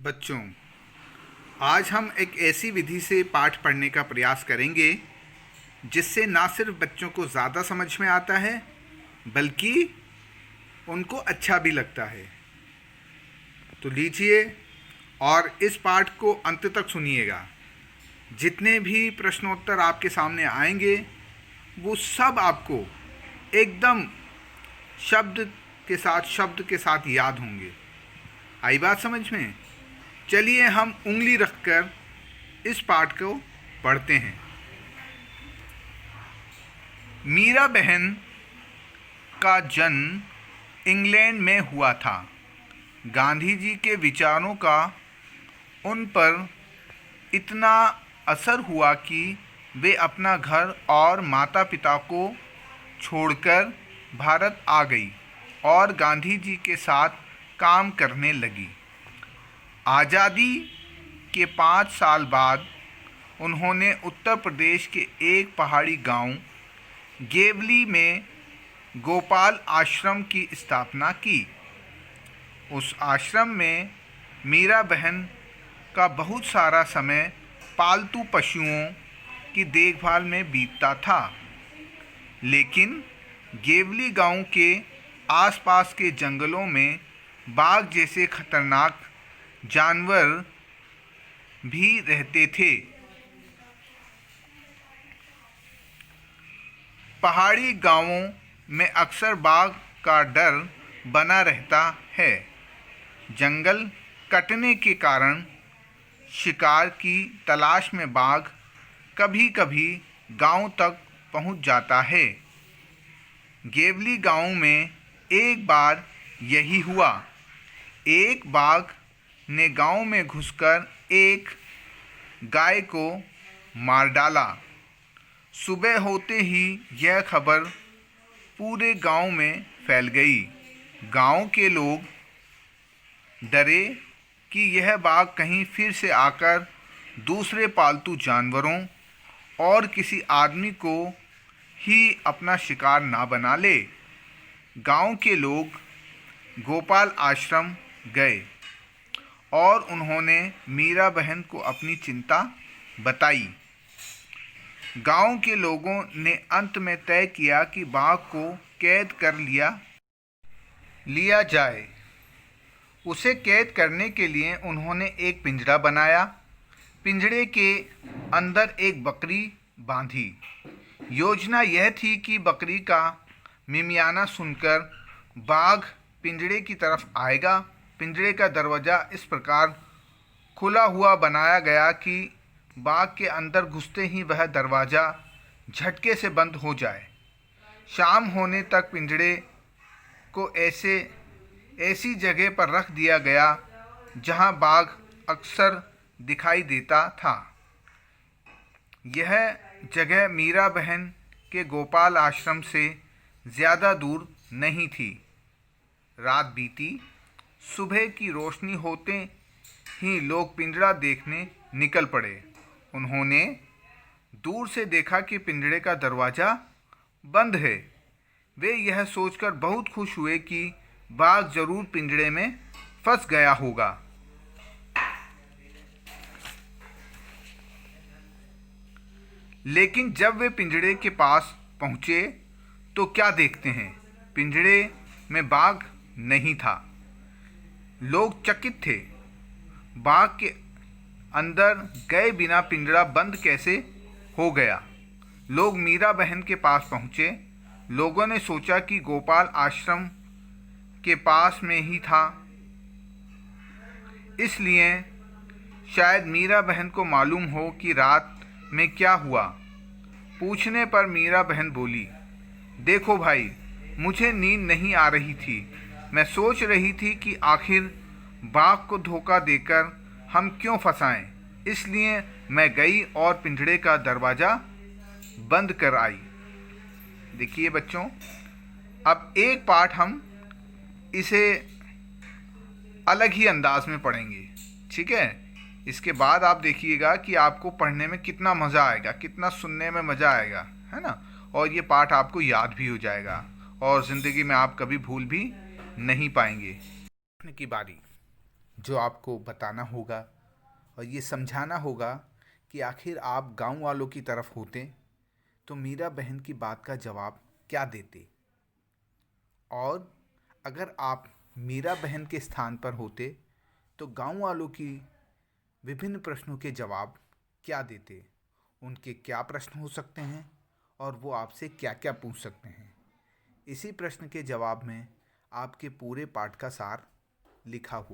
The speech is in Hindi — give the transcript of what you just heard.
बच्चों, आज हम एक ऐसी विधि से पाठ पढ़ने का प्रयास करेंगे जिससे ना सिर्फ बच्चों को ज़्यादा समझ में आता है बल्कि उनको अच्छा भी लगता है। तो लीजिए और इस पाठ को अंत तक सुनिएगा। जितने भी प्रश्नोत्तर आपके सामने आएंगे वो सब आपको एकदम शब्द के साथ याद होंगे। आई बात समझ में? चलिए हम उंगली रखकर इस पाठ को पढ़ते हैं। मीरा बहन का जन्म इंग्लैंड में हुआ था। गांधी जी के विचारों का उन पर इतना असर हुआ कि वे अपना घर और माता पिता को छोड़कर भारत आ गई और गांधी जी के साथ काम करने लगी। आज़ादी के 5 साल बाद उन्होंने उत्तर प्रदेश के एक पहाड़ी गांव गेवली में गोपाल आश्रम की स्थापना की। उस आश्रम में मीरा बहन का बहुत सारा समय पालतू पशुओं की देखभाल में बीतता था, लेकिन गेवली गांव के आसपास के जंगलों में बाघ जैसे खतरनाक जानवर भी रहते थे। पहाड़ी गांवों में अक्सर बाघ का डर बना रहता है। जंगल कटने के कारण शिकार की तलाश में बाघ कभी कभी गांव तक पहुंच जाता है। गेवली गांव में एक बार यही हुआ। एक बाघ ने गांव में घुसकर एक गाय को मार डाला। सुबह होते ही यह खबर पूरे गांव में फैल गई। गांव के लोग डरे कि यह बाघ कहीं फिर से आकर दूसरे पालतू जानवरों और किसी आदमी को ही अपना शिकार ना बना ले। गांव के लोग गोपाल आश्रम गए और उन्होंने मीरा बहन को अपनी चिंता बताई। गांव के लोगों ने अंत में तय किया कि बाघ को कैद कर लिया जाए। उसे कैद करने के लिए उन्होंने एक पिंजरा बनाया। पिंजरे के अंदर एक बकरी बांधी। योजना यह थी कि बकरी का मिमियाना सुनकर बाघ पिंजरे की तरफ आएगा। पिंजरे का दरवाज़ा इस प्रकार खुला हुआ बनाया गया कि बाघ के अंदर घुसते ही वह दरवाज़ा झटके से बंद हो जाए। शाम होने तक पिंजरे को ऐसी जगह पर रख दिया गया जहां बाघ अक्सर दिखाई देता था। यह जगह मीरा बहन के गोपाल आश्रम से ज़्यादा दूर नहीं थी। रात बीती। सुबह की रोशनी होते ही लोग पिंजरा देखने निकल पड़े। उन्होंने दूर से देखा कि पिंजरे का दरवाज़ा बंद है। वे यह सोचकर बहुत खुश हुए कि बाघ जरूर पिंजरे में फंस गया होगा। लेकिन जब वे पिंजरे के पास पहुंचे तो क्या देखते हैं, पिंजरे में बाघ नहीं था। लोग चकित थे। बाघ के अंदर गए बिना पिंजरा बंद कैसे हो गया? लोग मीरा बहन के पास पहुंचे। लोगों ने सोचा कि गोपाल आश्रम के पास में ही था, इसलिए शायद मीरा बहन को मालूम हो कि रात में क्या हुआ। पूछने पर मीरा बहन बोली, देखो भाई, मुझे नींद नहीं आ रही थी। मैं सोच रही थी कि आखिर बाघ को धोखा देकर हम क्यों फंसाएं, इसलिए मैं गई और पिंजरे का दरवाज़ा बंद कर आई। देखिए बच्चों, अब एक पाठ हम इसे अलग ही अंदाज में पढ़ेंगे, ठीक है? इसके बाद आप देखिएगा कि आपको पढ़ने में कितना मज़ा आएगा, कितना सुनने में मज़ा आएगा, है ना? और ये पाठ आपको याद भी हो जाएगा और ज़िंदगी में आप कभी भूल भी नहीं पाएंगे। की बारी। जो आपको बताना होगा और ये समझाना होगा कि आखिर आप गांव वालों की तरफ होते तो मीरा बहन की बात का जवाब क्या देते, और अगर आप मीरा बहन के स्थान पर होते तो गांव वालों की विभिन्न प्रश्नों के जवाब क्या देते, उनके क्या प्रश्न हो सकते हैं और वो आपसे क्या क्या पूछ सकते हैं। इसी प्रश्न के जवाब में आपके पूरे पाठ का सार लिखा हुआ